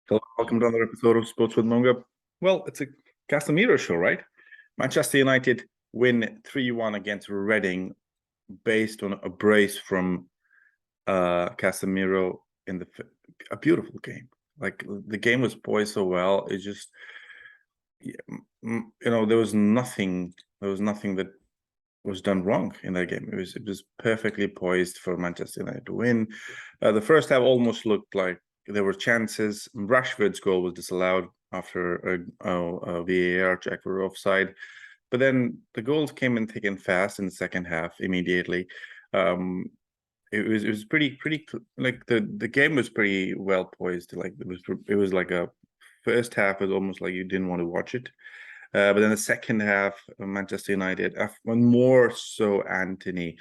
Hello, welcome to another episode of Sports with Mbengue. Well, it's a Casemiro show, right? Manchester United win 3-1 against Reading based on a brace from Casemiro in a beautiful game. Like the game was poised so well. It just, there was nothing that was done wrong in that game. It was perfectly poised for Manchester United to win. The first half almost looked like there were chances. Rashford's goal was disallowed after a VAR check for offside, but then the goals came in thick and fast in the second half immediately. It was pretty like the game was pretty well poised. Like it was like a first half was almost like you didn't want to watch it. But then the second half, Manchester United, more so Anthony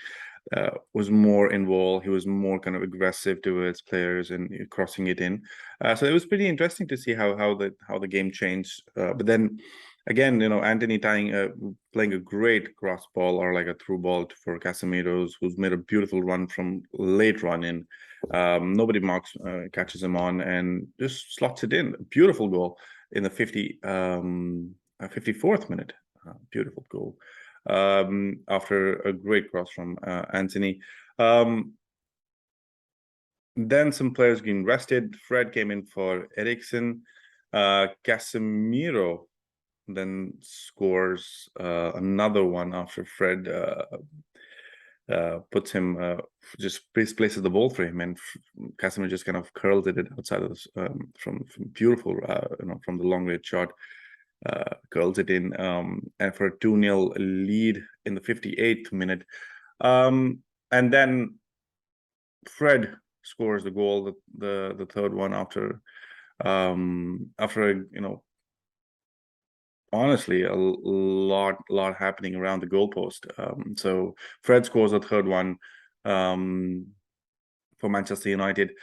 was more involved. He was more kind of aggressive towards players and crossing it in. So it was pretty interesting to see how the game changed. But then again, Anthony playing a great cross ball or like a through ball for Casemiro, who's made a beautiful run from late run in. Nobody catches him on and just slots it in. Beautiful goal in the 54th minute. Beautiful goal. After a great cross from Anthony. Then some players getting rested. Fred came in for Eriksen. Casemiro then scores another one after Fred puts him, just places the ball for him, and Casemiro just kind of curls it outside of this, from beautiful, from the long range shot. Curls it in, and for a 2-0 lead in the 58th minute. And then Fred scores the goal, the third one after honestly a lot happening around the goalpost. So Fred scores the third one for Manchester United.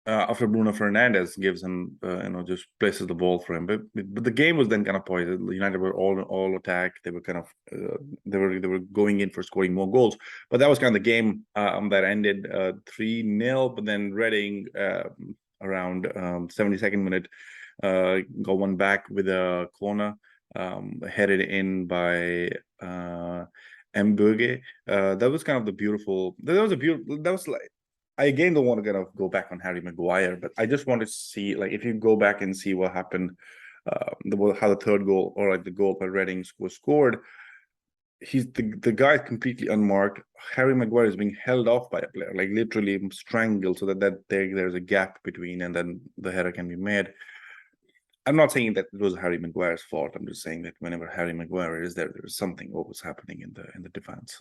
After Bruno Fernandes gives him, just places the ball for him, but the game was then kind of poised. United were all attack. They were kind of they were going in for scoring more goals. But that was kind of the game that ended 3-0. But then Reading around 72nd minute got one back with a corner headed in by Mbengue. That was kind of the beautiful. That was like. I again don't want to kind of go back on Harry Maguire, but I just want to see, like, if you go back and see what happened, how the third goal, or like the goal by Reading was scored. He's the guy completely unmarked. Harry Maguire is being held off by a player, like literally strangled, so that there's a gap between, and then the header can be made. I'm not saying that it was Harry Maguire's fault. I'm just saying that whenever Harry Maguire is there, there's something always happening in the defense.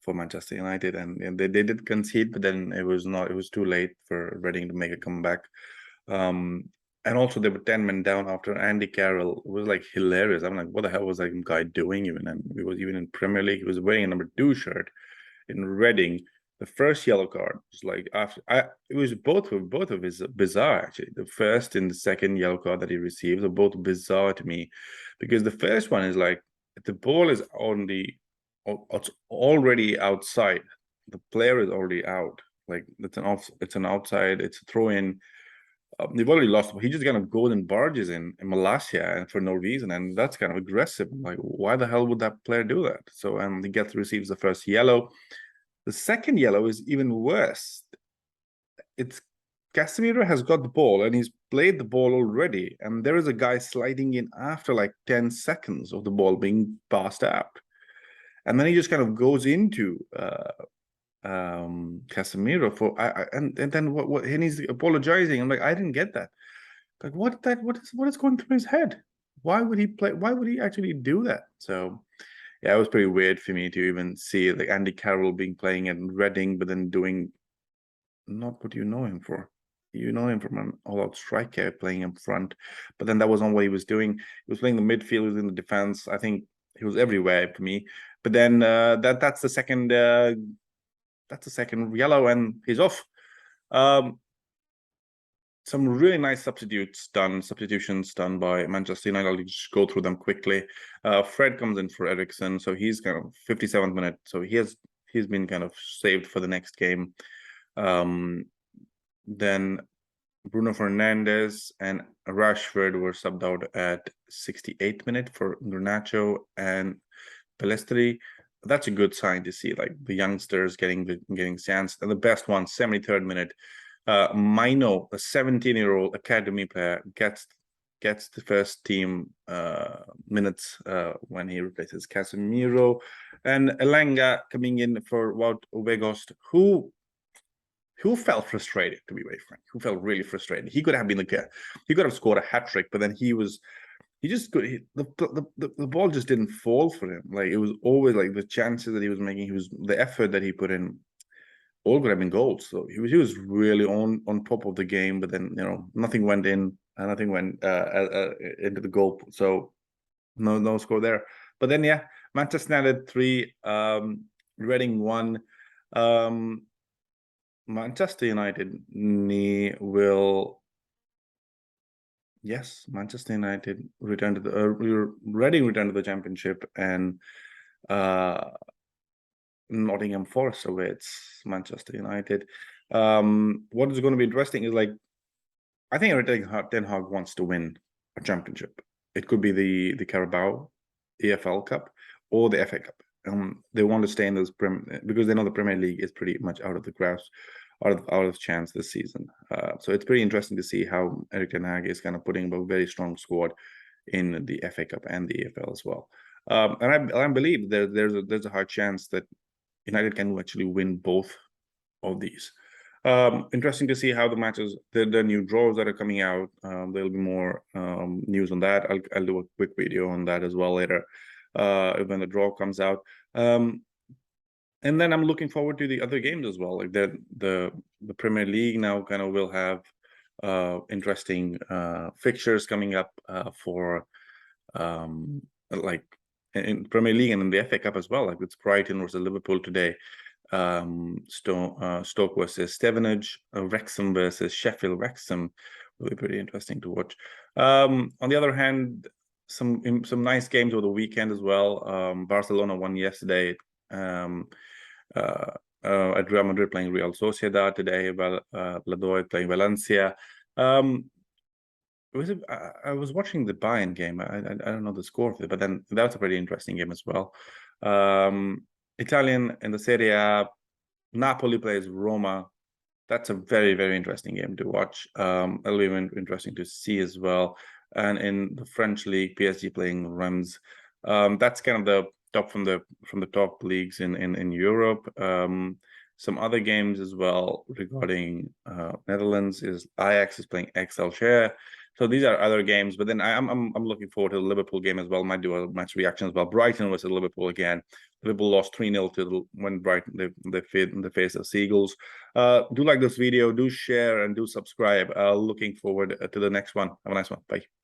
For Manchester United, and they did concede, but then it was too late for Reading to make a comeback. And also they were 10 men down after Andy Carroll. It was like hilarious. I'm like, what the hell was that guy doing even? And he was even in Premier League. He was wearing a number 2 shirt in Reading. The first yellow card was like it was both of his bizarre, actually. The first and the second yellow card that he received are both bizarre to me, because the first one is like, the ball is on it's already outside. The player is already out. Like it's an outside. It's a throw in. They've already lost. He just kind of goes and barges in Malasia, and for no reason, and that's kind of aggressive. Like, why the hell would that player do that? So, he receives the first yellow. The second yellow is even worse. It's Casemiro has got the ball and he's played the ball already, and there is a guy sliding in after like 10 seconds of the ball being passed out. And then he just kind of goes into Casemiro and then what and he's apologizing. I'm like, I didn't get that. Like, what is going through his head? Why would he actually do that? So yeah, it was pretty weird for me to even see like Andy Carroll playing at Reading, but then doing not what you know him for. You know him from an all-out striker playing up front, but then that wasn't what he was doing. He was playing the midfield, he was in the defense. I think he was everywhere for me. But then that's the second yellow, and he's off. Some really nice substitutions done by Manchester United. I'll just go through them quickly. Fred comes in for Eriksen, so he's kind of 57th minute. So he's been kind of saved for the next game. Then Bruno Fernandes and Rashford were subbed out at 68th minute for Garnacho and Pelestri. That's a good sign to see, like the youngsters getting chance. And the best one, 73rd minute. Mino, a 17-year-old academy player, gets the first team minutes when he replaces Casemiro, and Elanga coming in for Wout Weghorst, who felt frustrated, to be very frank, who felt really frustrated. He could have been he could have scored a hat trick, but then the ball just didn't fall for him. Like it was always like the chances that he was making, the effort that he put in, all could have been goals. So he was really on top of the game, but then nothing went in, and nothing went into the goal. So no score there. But then Manchester United 3, Reading 1. Manchester United will. Yes, Manchester United returned to the Reading returned to the championship, and Nottingham Forest away. It's Manchester United. What is going to be interesting is, like, I think Ten Hag wants to win a championship. It could be the Carabao, EFL Cup, or the FA Cup. They want to stay in those because they know the Premier League is pretty much out of the grasp, out of chance this season. So it's pretty interesting to see how Erik Ten Hag is kind of putting a very strong squad in the FA Cup and the EFL as well. And I believe there's a high chance that United can actually win both of these. Interesting to see how the matches, the new draws that are coming out. There'll be more news on that. I'll do a quick video on that as well later when the draw comes out. And then I'm looking forward to the other games as well. Like the Premier League now kind of will have interesting fixtures coming up for like in Premier League and in the FA Cup as well. Like it's Brighton versus Liverpool today. Stoke versus Stevenage, Wrexham versus Sheffield. Wrexham will be pretty interesting to watch. On the other hand, some nice games over the weekend as well. Barcelona won yesterday. At Real Madrid playing Real Sociedad today. Valladolid playing Valencia. I was watching the Bayern game. I don't know the score of it, but then that was a pretty interesting game as well. Italian in the Serie A, Napoli plays Roma. That's a very, very interesting game to watch. It'll be interesting to see as well. And in the French league, PSG playing Reims. That's kind of the top from the top leagues in Europe. Some other games as well regarding Netherlands is Ajax is playing Excelsior. So these are other games, but then I'm looking forward to the Liverpool game as well. Might do a match reaction as well. Brighton versus Liverpool again. Liverpool lost 3-0 when Brighton they faced the Seagulls. Do like this video, do share, and do subscribe. Looking forward to the next one. Have a nice one. Bye.